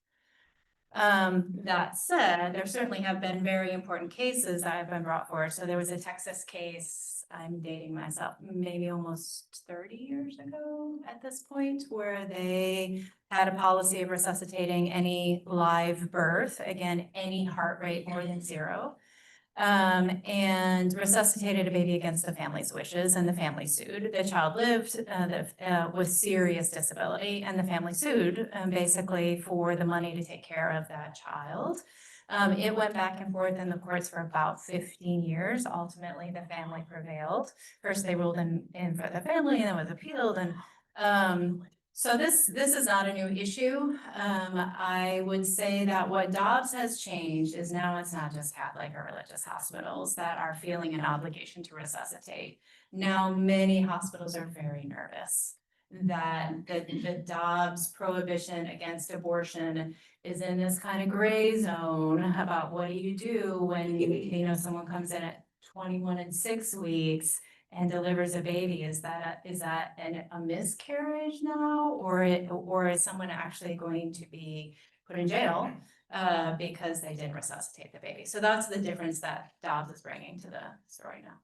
That said, there certainly have been very important cases that have been brought forward. So there was a Texas case, I'm dating myself, maybe almost 30 years ago at this point, where they had a policy of resuscitating any live birth, again, any heart rate more than 0. And resuscitated a baby against the family's wishes, and the family sued. The child lived with serious disability, and the family sued basically for the money to take care of that child. It went back and forth in the courts for about 15 years. Ultimately, the family prevailed. First, they ruled in for the family, and then was appealed. And so this is not a new issue. I would say that what Dobbs has changed is now it's not just Catholic or religious hospitals that are feeling an obligation to resuscitate. Now many hospitals are very nervous that the Dobbs prohibition against abortion is in this kind of gray zone about what do you do when someone comes in at 21 and 6 weeks and delivers a baby. Is that a miscarriage now, or is someone actually going to be put in jail because they didn't resuscitate the baby? So that's the difference that Dobbs is bringing to the story now.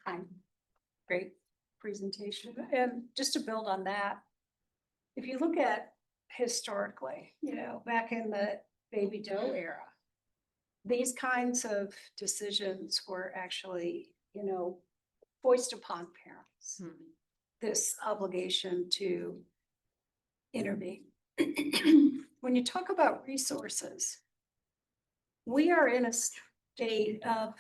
Hi, great presentation. And just to build on that, if you look at historically, back in the baby doe era, these kinds of decisions were actually, foisted upon parents, this obligation to intervene. When you talk about resources, we are in a state of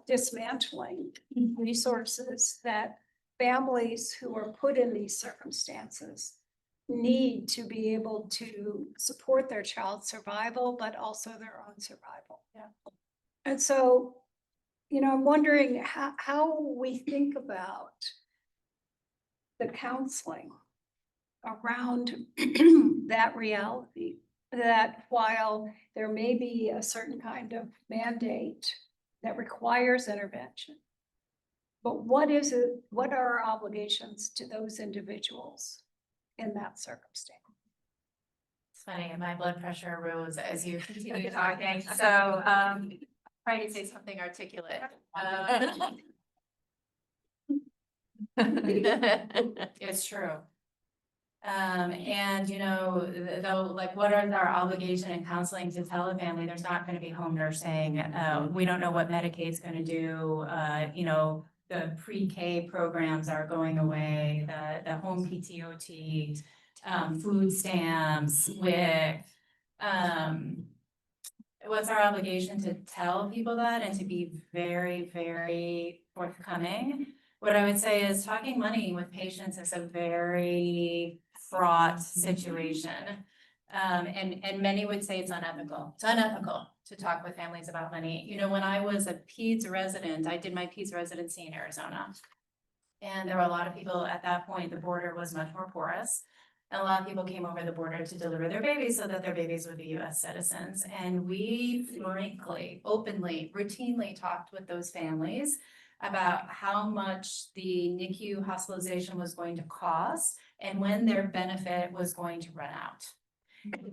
dismantling resources that families who are put in these circumstances need to be able to support their child's survival, but also their own survival. Yeah. And so, I'm wondering how we think about the counseling around that reality, that while there may be a certain kind of mandate that requires intervention, but what is it, what are our obligations to those individuals in that circumstance? It's funny, my blood pressure rose as you continued talking, so, try to say something articulate. It's true. And you know, though, like, what are our obligation in counseling to tell a family there's not gonna be home nursing? We don't know what Medicaid's gonna do, you know, the pre-K programs are going away, the home PTOT, food stamps, WIC. What's our obligation to tell people that and to be very, very forthcoming? What I would say is talking money with patients is a very fraught situation. And many would say it's unethical. It's unethical to talk with families about money. You know, when I was a peds resident, I did my peds residency in Arizona. And there were a lot of people at that point, the border was much more porous. And a lot of people came over the border to deliver their babies so that their babies would be US citizens. And we frankly, openly, routinely talked with those families about how much the NICU hospitalization was going to cost and when their benefit was going to run out.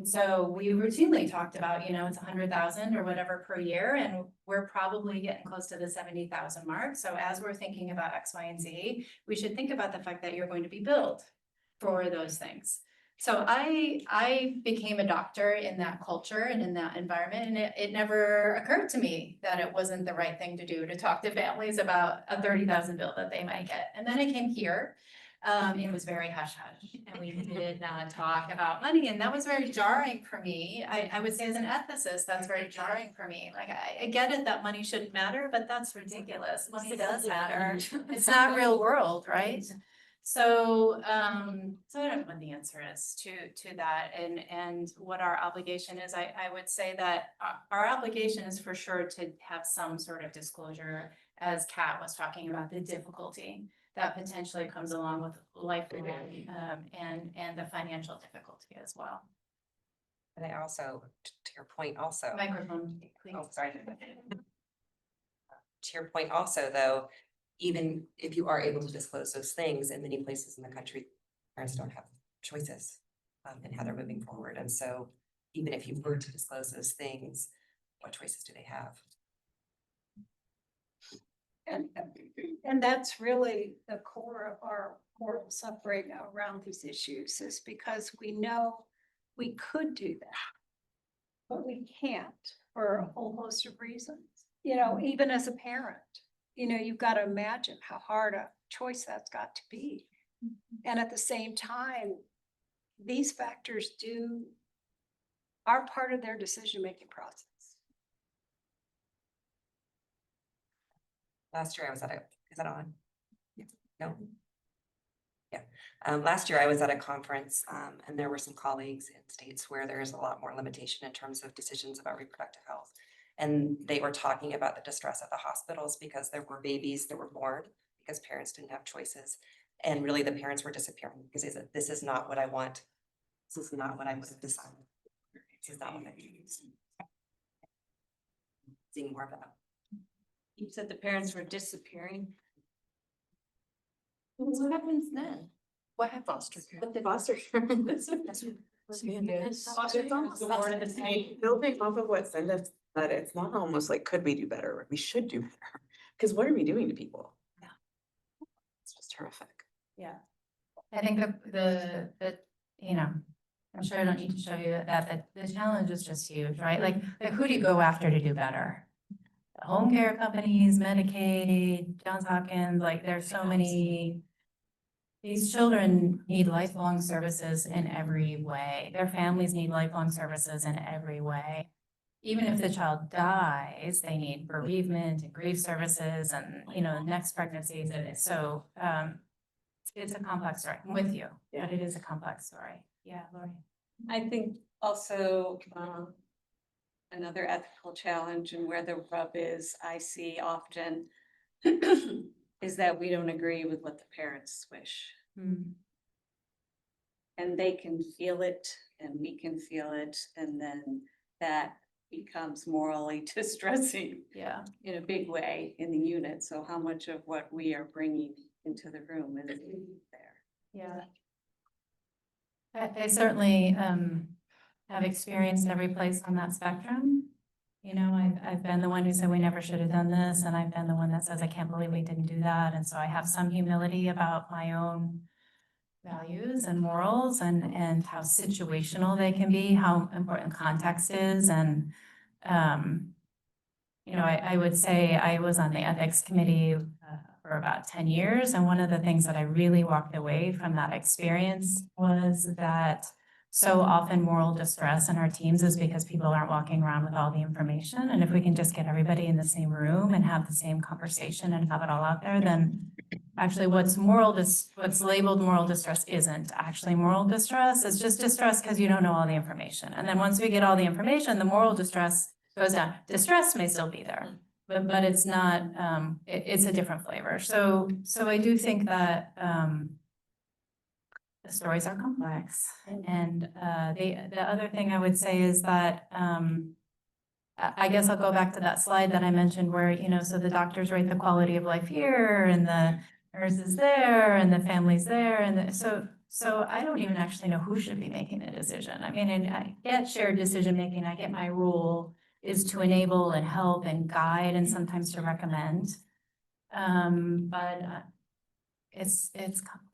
So we routinely talked about, you know, it's 100,000 or whatever per year, and we're probably getting close to the 70,000 mark. So as we're thinking about X, Y, and Z, we should think about the fact that you're going to be billed for those things. So I became a doctor in that culture and in that environment, and it never occurred to me that it wasn't the right thing to do to talk to families about a 30,000 bill that they might get. And then I came here. It was very hush hush, and we did not talk about money, and that was very jarring for me. I would say as an ethicist, that's very jarring for me. Like, I get it that money shouldn't matter, but that's ridiculous. Money does matter. It's not real world, right? So, so I don't know what the answer is to that, and what our obligation is. I would say that our obligation is for sure to have some sort of disclosure, as Kat was talking about, the difficulty that potentially comes along with lifelong, and the financial difficulty as well. And I also, to your point also. Microphone, please. Oh, sorry. To your point also, though, even if you are able to disclose those things, in many places in the country, parents don't have choices in how they're moving forward. And so even if you were to disclose those things, what choices do they have? And that's really the core of our moral suffering around these issues, is because we know we could do that, but we can't for a whole host of reasons. You know, even as a parent, you know, you've got to imagine how hard a choice that's got to be. And at the same time, these factors are part of their decision-making process. Last year I was at is that on? No. Yeah. Last year I was at a conference, and there were some colleagues in states where there's a lot more limitation in terms of decisions about reproductive health. And they were talking about the distress at the hospitals because there were babies that were born because parents didn't have choices. And really the parents were disappearing because this is not what I want. This is not what I would have decided. This is not what I choose. Seeing more of that. You said the parents were disappearing. What happens then? What have foster care? But the foster care. It's almost building off of what Cinda said, it's not almost like, could we do better? We should do better. Because what are we doing to people? Yeah. It's just horrific. Yeah. I think the, you know, I'm sure I don't need to show you that the challenge is just huge, right? Like who do you go after to do better? The home care companies, Medicaid, Johns Hopkins, like there's so many. These children need lifelong services in every way. Their families need lifelong services in every way. Even if the child dies, they need bereavement and grief services and, you know, next pregnancies. So, it's a complex story. I'm with you, but it is a complex story. Yeah, Lori. I think also, another ethical challenge and where the rub is, I see often is that we don't agree with what the parents wish. and they can feel it and we can feel it, and then that becomes morally distressing Yeah. in a big way in the unit. So how much of what we are bringing into the room is there? Yeah. I certainly have experienced every place on that spectrum. You know, I've been the one who said we never should have done this, and I've been the one that says I can't believe we didn't do that. And so I have some humility about my own values and morals and how situational they can be, how important context is. And you know, I would say I was on the ethics committee for about 10 years. And one of the things that I really walked away from that experience was that so often moral distress in our teams is because people aren't walking around with all the information. And if we can just get everybody in the same room and have the same conversation and have it all out there, then actually what's labeled moral distress isn't actually moral distress. It's just distress because you don't know all the information. And then once we get all the information, the moral distress goes down. Distress may still be there, but it's not, it's a different flavor. So I do think that, the stories are complex. And the other thing I would say is that I guess I'll go back to that slide that I mentioned where, you know, so the doctors rate the quality of life here and the nurses there and the families there. And so I don't even actually know who should be making the decision. I mean, and I get shared decision making. I get my role is to enable and help and guide and sometimes to recommend. But it's complicated.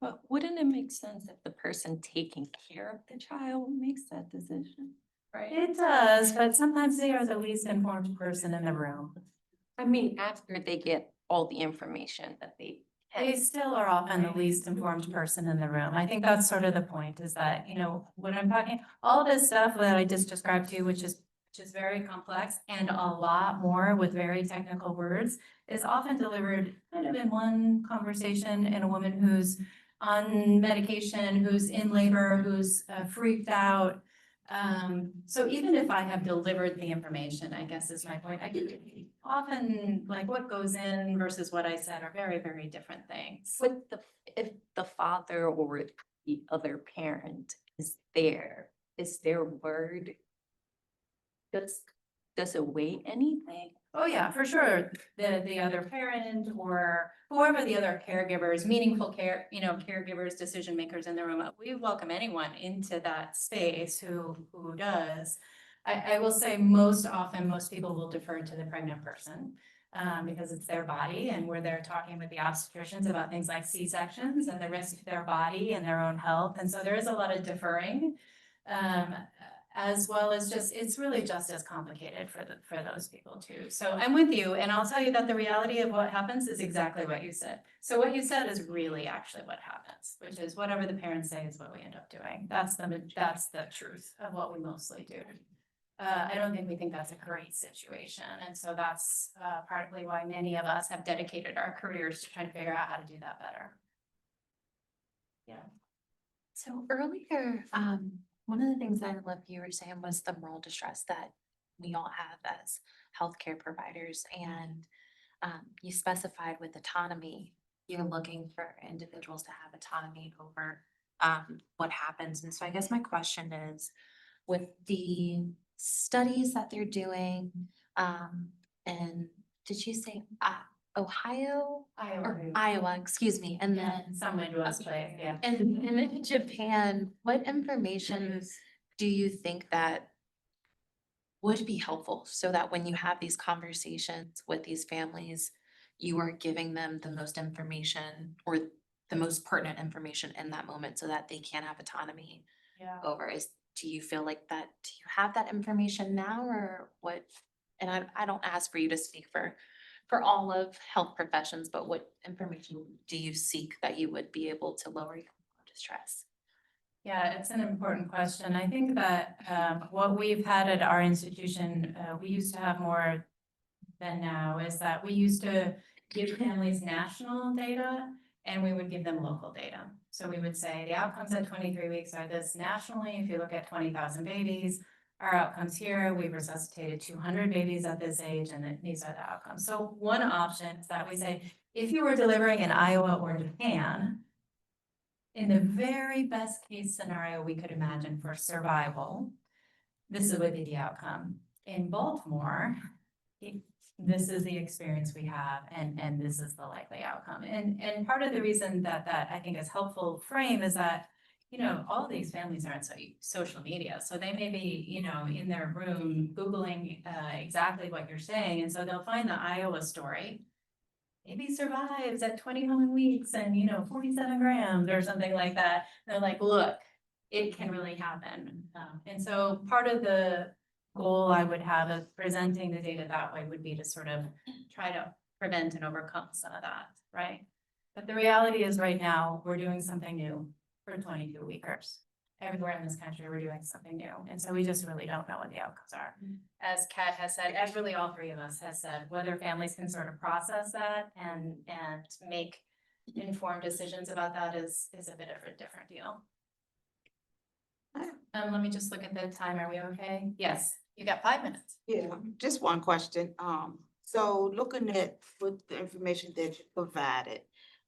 But wouldn't it make sense if the person taking care of the child makes that decision? Right? It does, but sometimes they are the least informed person in the room. I mean, after they get all the information that they They still are often the least informed person in the room. I think that's sort of the point is that, you know, when I'm talking, all this stuff that I just described to you, which is very complex and a lot more with very technical words, is often delivered kind of in one conversation in a woman who's on medication, who's in labor, who's freaked out. So even if I have delivered the information, I guess is my point, I can often, like what goes in versus what I said are very, very different things. if the father or the other parent is there, is their word, does it weigh anything? Oh, yeah, for sure. The other parent or whoever the other caregivers, meaningful care, you know, caregivers, decision makers in the room. We welcome anyone into that space who does. I will say most often, most people will defer to the pregnant person because it's their body and we're there talking with the obstetricians about things like C-sections and the risk to their body and their own health. And so there is a lot of deferring. As well as just, it's really just as complicated for those people too. So I'm with you, and I'll tell you that the reality of what happens is exactly what you said. So what you said is really actually what happens, which is whatever the parents say is what we end up doing. That's the truth of what we mostly do. I don't think that's a great situation, and so that's partly why many of us have dedicated our careers to trying to figure out how to do that better. Yeah. So earlier, one of the things that I loved you were saying was the moral distress that we all have as healthcare providers. And you specified with autonomy, you're looking for individuals to have autonomy over what happens. And so I guess my question is, with the studies that they're doing, and did you say Ohio? Or Iowa, excuse me, and then Some Midwest place, yeah. and in Japan, what information do you think that would be helpful so that when you have these conversations with these families, you are giving them the most information or the most pertinent information in that moment so that they can have autonomy Yeah. over? Do you feel like that, do you have that information now or what? And I don't ask for you to speak for all of health professions, but what information do you seek that you would be able to lower your distress? Yeah, it's an important question. I think that what we've had at our institution, we used to have more than now, is that we used to give families national data and we would give them local data. So we would say the outcomes at 23 weeks are this nationally. If you look at 20,000 babies, our outcomes here, we've resuscitated 200 babies at this age, and these are the outcomes. So one option is that we say, if you were delivering in Iowa or Japan, in the very best case scenario we could imagine for survival, this would be the outcome. In Baltimore, this is the experience we have, and this is the likely outcome. And part of the reason that I think is helpful frame is that, you know, all these families are on social media, so they may be, you know, in their room Googling exactly what you're saying, and so they'll find the Iowa story. Baby survives at 21 weeks and, you know, 47 grams or something like that. They're like, look, it can really happen. And so part of the goal I would have of presenting the data that way would be to sort of try to prevent and overcome some of that, right? But the reality is right now, we're doing something new for 22 weekers. Everywhere in this country, we're doing something new. And so we just really don't know what the outcomes are. As Kat has said, as really all three of us has said, whether families can sort of process that and make informed decisions about that is a bit of a different deal. Let me just look at the time. Are we okay? Yes, you got 5 minutes. Yeah, just one question. So looking at with the information that you provided,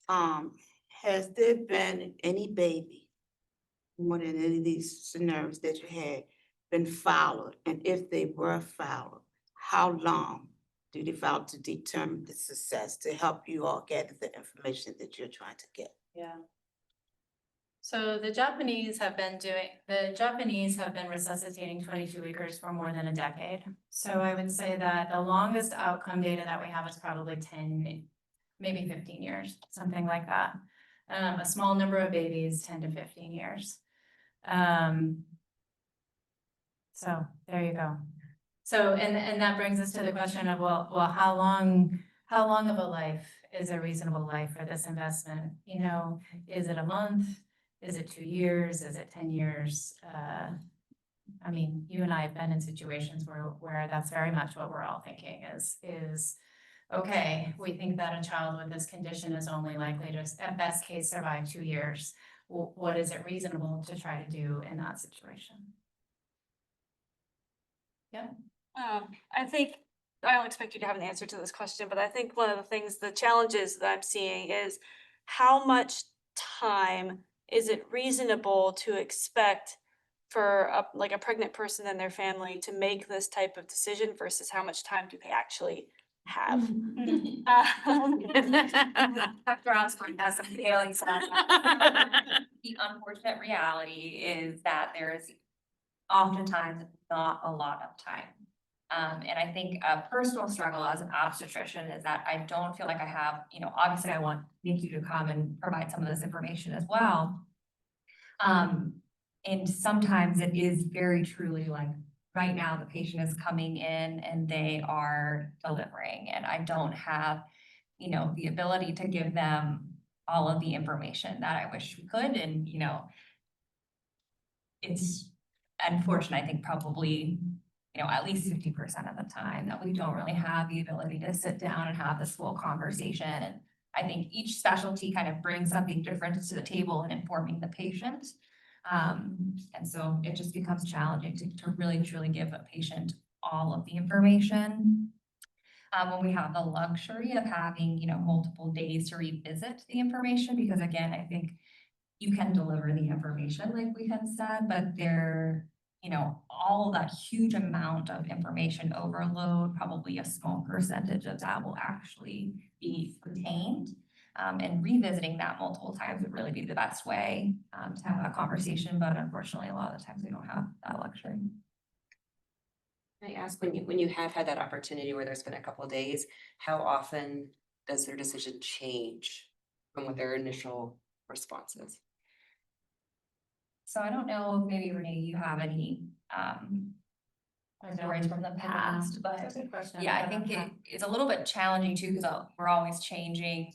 has there been any baby, more than any of these scenarios that you had, been followed? And if they were followed, how long do they follow to determine the success to help you all gather the information that you're trying to get? Yeah. So the Japanese have been resuscitating 22 weekers for more than a decade. So I would say that the longest outcome data that we have is probably 10, maybe 15 years, something like that. A small number of babies, 10 to 15 years. So there you go. So, and that brings us to the question of, well, how long of a life is a reasonable life for this investment? You know, is it a month? Is it 2 years? Is it 10 years? I mean, you and I have been in situations where that's very much what we're all thinking is, okay, we think that a child with this condition is only likely to, at best case, survive 2 years. What is it reasonable to try to do in that situation? Yeah. I think, I don't expect you to have an answer to this question, but I think one of the things, the challenges that I'm seeing is how much time is it reasonable to expect for a pregnant person and their family to make this type of decision versus how much time do they actually have? Dr. Osborne has some feelings on the unfortunate reality is that there is oftentimes not a lot of time. And I think a personal struggle as an obstetrician is that I don't feel like I have, you know, obviously I want you to come and provide some of this information as well. And sometimes it is very truly like right now the patient is coming in and they are delivering and I don't have, you know, the ability to give them all of the information that I wish we could. And, you know, it's unfortunate, I think probably, you know, at least 50% of the time that we don't really have the ability to sit down and have this full conversation. And I think each specialty kind of brings something different to the table in informing the patient. And so it just becomes challenging to really truly give a patient all of the information. When we have the luxury of having, you know, multiple days to revisit the information, because again, I think you can deliver the information like we had said, but there, you know, all that huge amount of information overload, probably a small percentage of that will actually be retained. And revisiting that multiple times would really be the best way to have that conversation. But unfortunately, a lot of the times we don't have that luxury. Can I ask, when you have had that opportunity where there's been a couple of days, how often does their decision change from what their initial response is? So I don't know if maybe Renee, you have any stories from the past, but That's a good question. yeah, I think it's a little bit challenging too, because we're always changing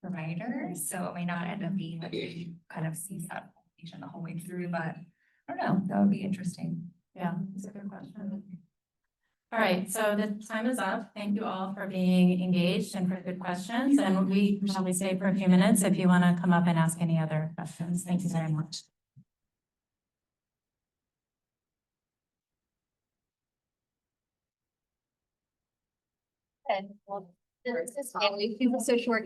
providers, so it may not end up being like you kind of see that patient the whole way through, but I don't know, that would be interesting. Yeah, that's a good question. All right, so the time is up. Thank you all for being engaged and for good questions. And shall we stay for a few minutes if you want to come up and ask any other questions? Thank you very much. Well, this is so short.